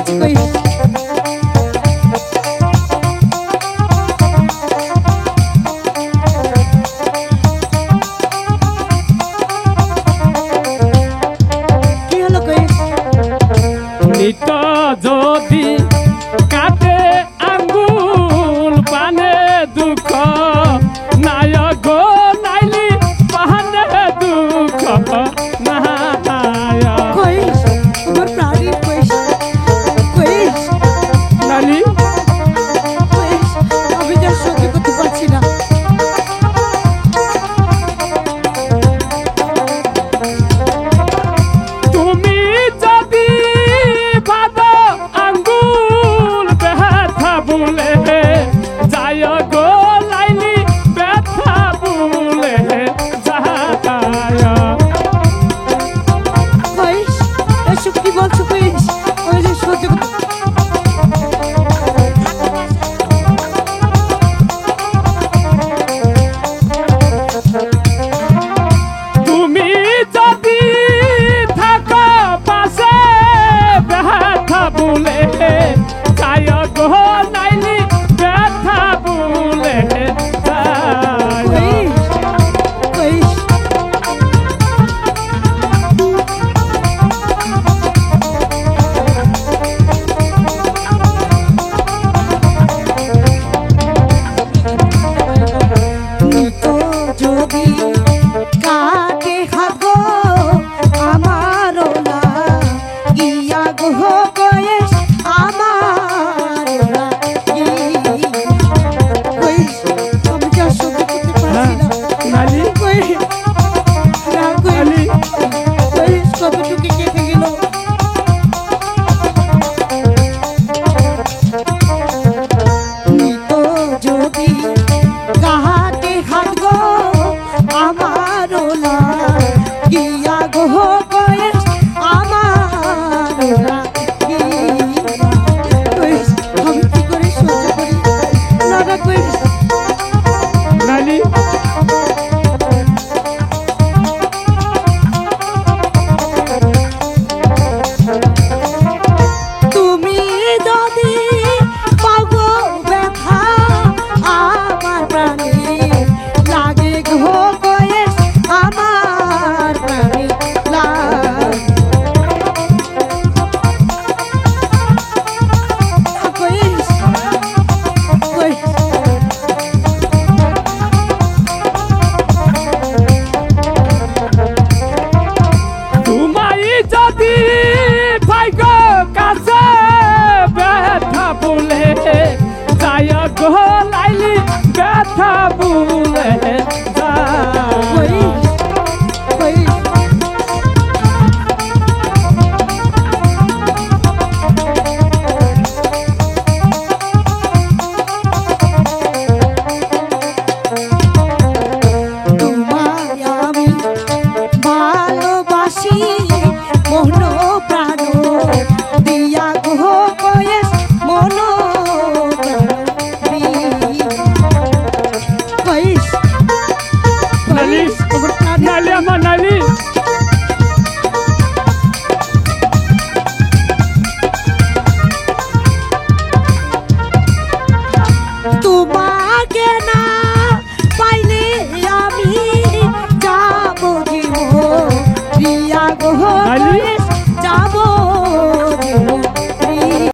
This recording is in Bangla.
কাছে কই কি হলো কই নিত যদি কাটে আঙ্গুল পানে দুঃখ নায় গো নাইলি পানে দুঃখ নায় কই তোমার প্রাণী কই কই নানি কই আমি যা সহ্য করতে পারছি না তুমি যদি ভাবো আঙ্গুল ব্যথা বলে যায় গো লাইলি ব্যথা বলে যায় কই এসব কি বলছো কই ওই যে সহ্য করতে তুমি যদি থাকো পাশে ব্যথা বলে যায় গো নাইলি ব্যথা বলে যায় কই কই তো যদি কাটে হাগো আমারও না গিয়া গো বয়স আমার